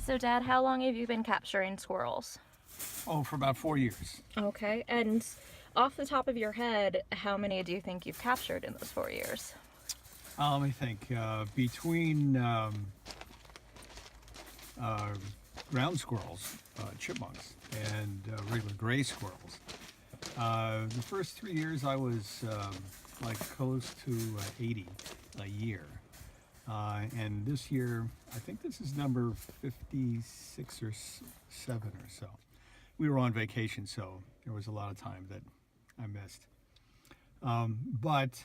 So, Dad, how long have you been capturing squirrels? Oh, for about 4 years. Okay, and off the top of your head, how many do you think you've captured in those 4 years? Let me think. Between ground squirrels, chipmunks, and regular gray squirrels, the first 3 years I was like close to 80 a year. And this year, I think this is number 56 or 7 or so. We were on vacation, so there was a lot of time that I missed. But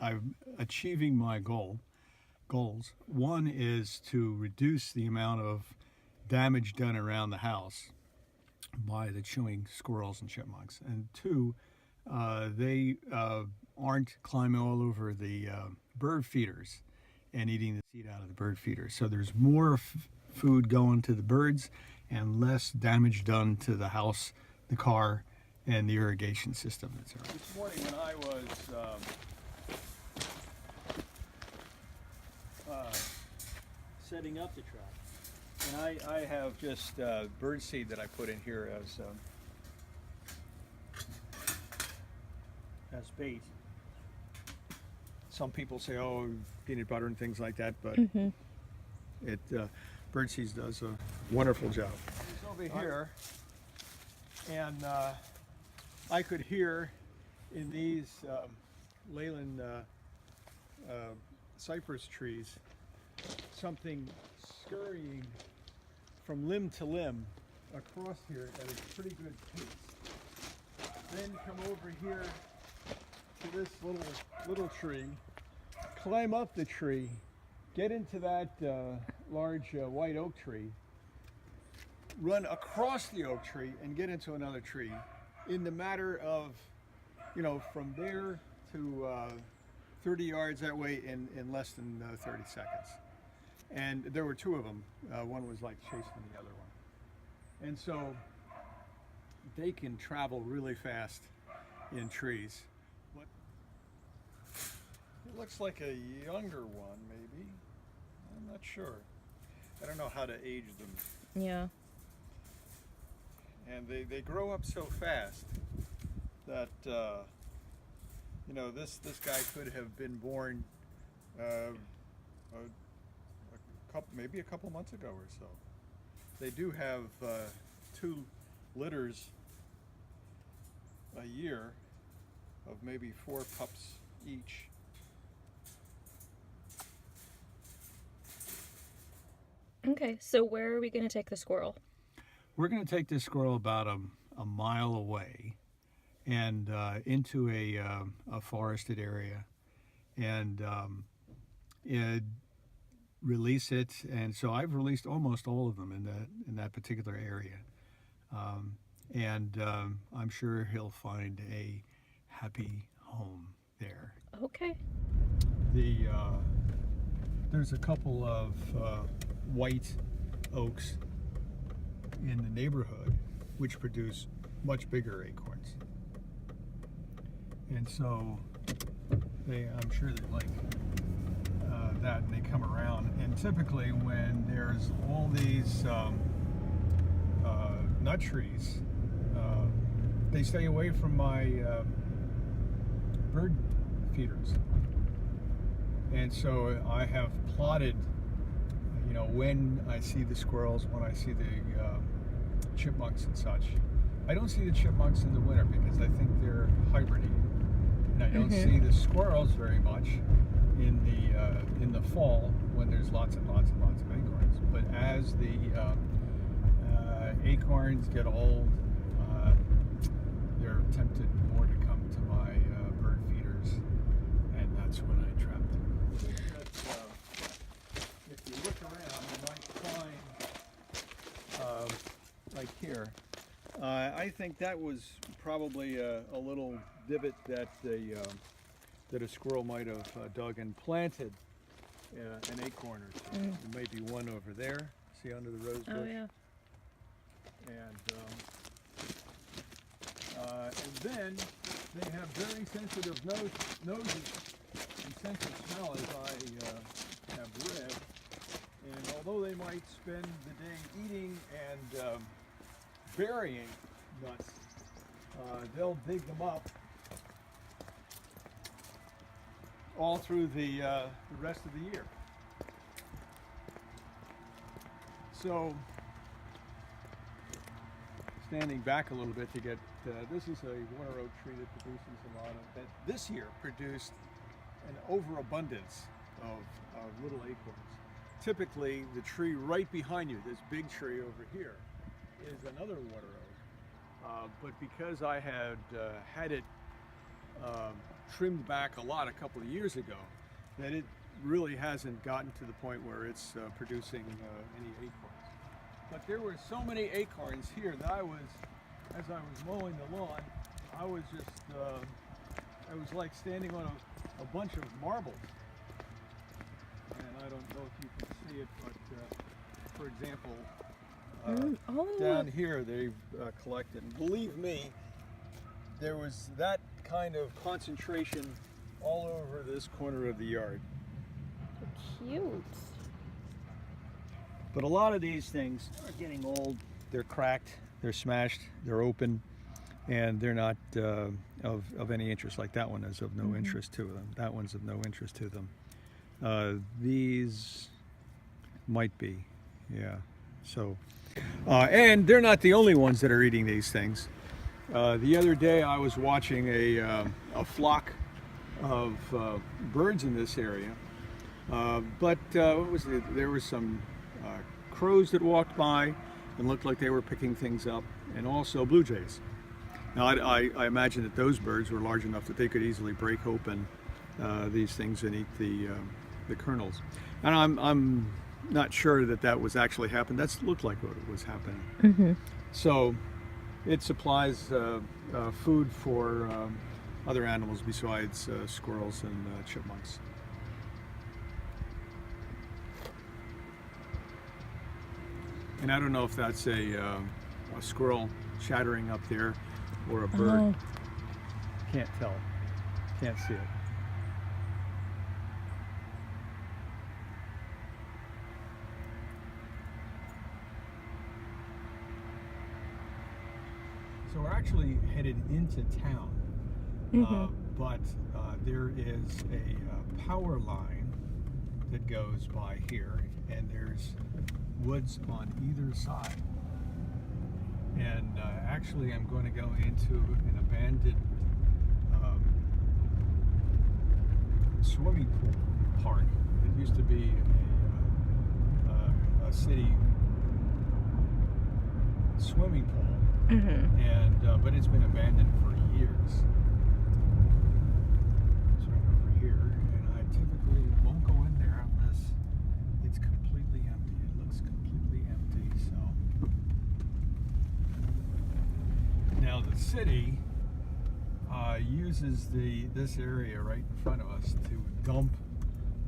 I'm achieving my goals. One is to reduce the amount of damage done around the house by the chewing squirrels and chipmunks, and two, they aren't climbing all over the bird feeders and eating the seed out of the bird feeders. So there's more food going to the birds and less damage done to the house, the car, and the irrigation system. This morning when I was setting up the trap, and I have just bird seed that I put in here as bait. Some people say, oh, peanut butter and things like that, but birdseed does a wonderful job. It's over here, and I could hear in these Leyland cypress trees something scurrying from limb to limb across here at a pretty good pace. Then come over here to this little tree, climb up the tree, get into that large white oak tree, run across the oak tree and get into another tree in the matter of, from there to 30 yards that way in less than 30 seconds. And there were two of them. One was like chasing the other one. And so they can travel really fast in trees. But it looks like a younger one, maybe. I'm not sure. I don't know how to age them. Yeah. And they grow up so fast that this guy could have been born maybe a couple months ago or so. They do have 2 litters a year of maybe 4 pups each. Okay, so where are we going to take the squirrel? We're going to take this squirrel about a mile away and into a forested area and release it. And so I've released almost all of them in that particular area. I'm sure he'll find a happy home there. Okay. There's a couple of white oaks in the neighborhood which produce much bigger acorns, and so I'm sure they like that, and they come around. And typically when there's all these nut trees, they stay away from my bird feeders, and so I have plotted when I see the squirrels, when I see the chipmunks and such. I don't see the chipmunks in the winter because I think they're hibernating, and I don't see the squirrels very much in the fall when there's lots and lots and lots of acorns. But as the acorns get old, they're tempted more to come to my bird feeders, and that's when I trap them. If you look around, you might find, like here, I think that was probably a little divot that a squirrel might have dug and planted an acorn or two. There may be one over there. See under the rose bush? Oh, yeah. And then they have very sensitive noses and sense of smell, as I have read. And although they might spend the day eating and burying nuts, they'll dig them up all through the rest of the year. So, standing back a little bit to get, this is a water oak tree that produces a lot of, that this year produced an overabundance of little acorns. Typically, the tree right behind you, this big tree over here, is another water oak. But because I had it trimmed back a lot a couple of years ago, that it really hasn't gotten to the point where it's producing any acorns. But there were so many acorns here that as I was mowing the lawn, I was like standing on a bunch of marbles. And I don't know if you can see it, but for example, down here they've collected. And believe me, there was that kind of concentration all over this corner of the yard. Cute. But a lot of these things are getting old. They're cracked, they're smashed, they're open, and they're not of any interest. Like that one is of no interest to them. That one's of no interest to them. These might be, yeah. So, and they're not the only ones that are eating these things. The other day I was watching a flock of birds in this area, but what was it? There was some crows that walked by and looked like they were picking things up, and also blue jays. Now I imagine that those birds were large enough that they could easily break open these things and eat the kernels. And I'm not sure that was actually happened. That looked like what was happening. So it supplies food for other animals besides squirrels and chipmunks. And I don't know if that's a squirrel chattering up there or a bird. Can't tell. Can't see it. So we're actually headed into town, but there is a power line that goes by here, and there's woods on either side. And actually I'm going to go into an abandoned swimming pool park. It used to be a city swimming pool, and but it's been abandoned for years. It's right over here, and I typically won't go in there unless it's completely empty. It looks completely empty. So now the city uses this area right in front of us to dump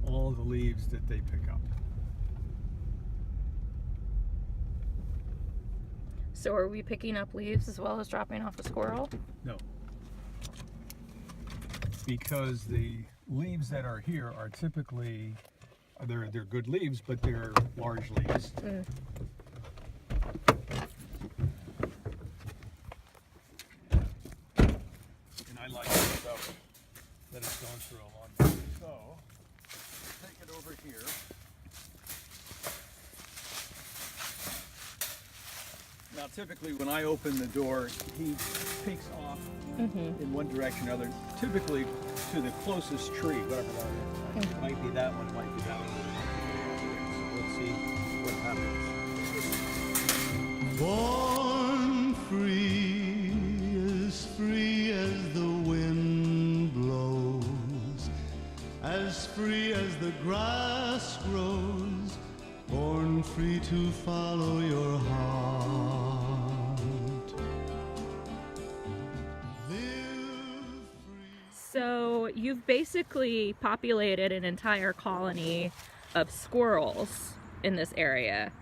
all the leaves that they pick up. So are we picking up leaves as well as dropping off the squirrel? No. Because the leaves that are here are typically, they're good leaves, but they're large leaves. And I like stuff that has gone through a long time. So, take it over here. Now typically when I open the door, he peeks off in one direction or another, typically to the closest tree, whatever that is. It might be that one, it might be that one. So let's see what happens. Born free as the wind blows, as free as the grass grows, born free to follow your heart. Live free. So you've basically populated an entire colony of squirrels in this area.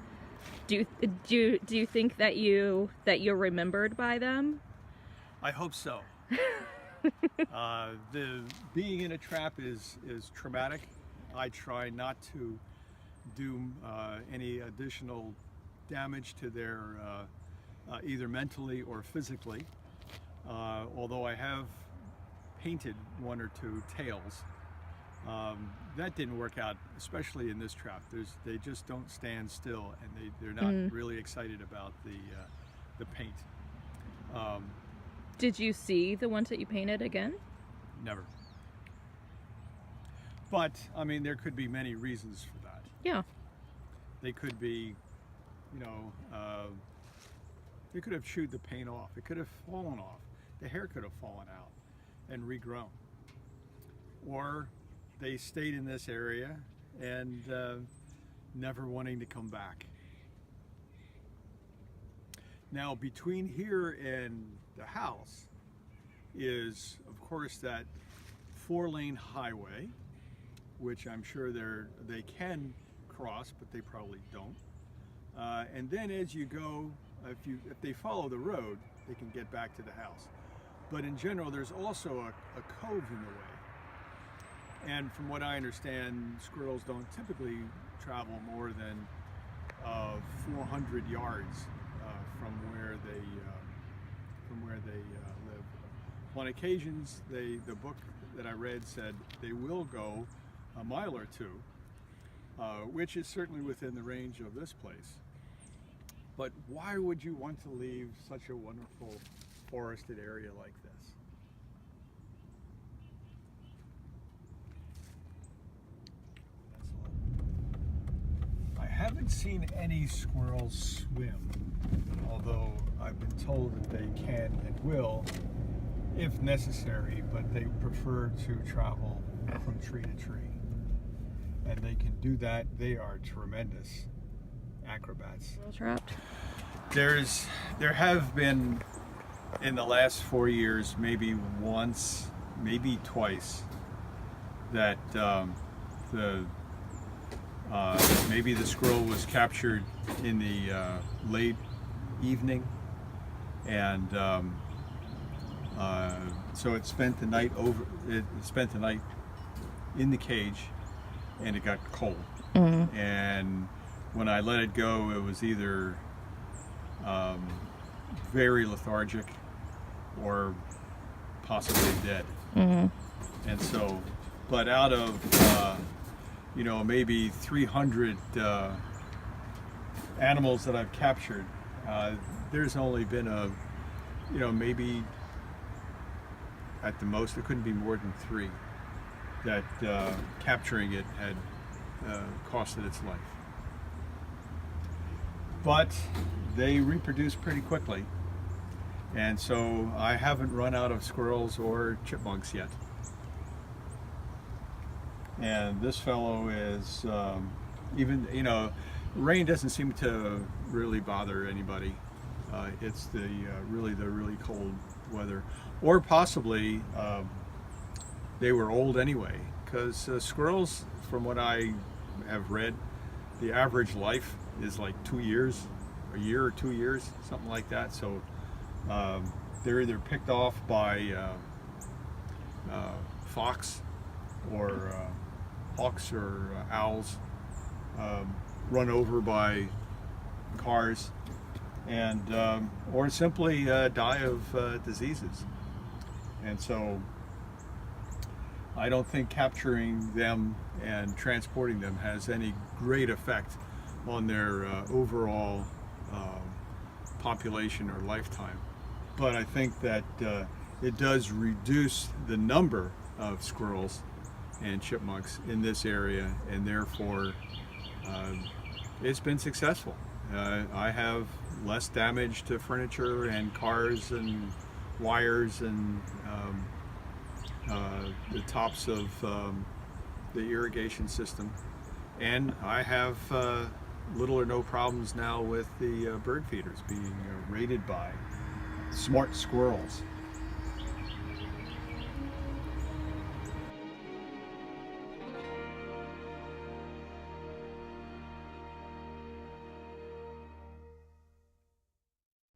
Do you think that you're remembered by them? I hope so. The being in a trap is traumatic. I try not to do any additional damage to their either mentally or physically. Although I have painted one or two tails. That didn't work out, especially in this trap. They just don't stand still, and they're not really excited about the paint. Did you see the ones that you painted again? Never. But I mean, there could be many reasons for that. Yeah. They could be, you know, they could have chewed the paint off. It could have fallen off. The hair could have fallen out and regrown. Or they stayed in this area and never wanting to come back. Now, between here and the house is, of course, that 4-lane highway, which I'm sure they can cross, but they probably don't. And then as you go, if they follow the road, they can get back to the house. But in general, there's also a cove in the way. And from what I understand, squirrels don't typically travel more than 400 yards from where they live. On occasions, the book that I read said they will go a mile or two, which is certainly within the range of this place. But why would you want to leave such a wonderful forested area like this? I haven't seen any squirrels swim, although I've been told that they can and will if necessary, but they prefer to travel from tree to tree. And they can do that. They are tremendous acrobats. Squirrel trapped. There have been, in the last 4 years, maybe once, maybe twice, that maybe the squirrel was captured in the late evening, and so it spent the night in the cage, and it got cold. And when I let it go, it was either very lethargic or possibly dead. And so, but out of maybe 300 animals that I've captured, there's only been maybe at the most, it couldn't be more than 3 that capturing it had costed its life. But they reproduce pretty quickly, and so I haven't run out of squirrels or chipmunks yet. And this fellow is rain doesn't seem to really bother anybody. It's the really cold weather, or possibly they were old anyway, because squirrels, from what I have read, the average life is like 2 years, a year or 2 years, something like that. So they're either picked off by fox or hawks or owls, run over by cars, and or simply die of diseases. And so I don't think capturing them and transporting them has any great effect on their overall population or lifetime. But I think that it does reduce the number of squirrels and chipmunks in this area, and therefore it's been successful. I have less damage to furniture and cars and wires and the tops of the irrigation system, and I have little or no problems now with the bird feeders being raided by smart squirrels.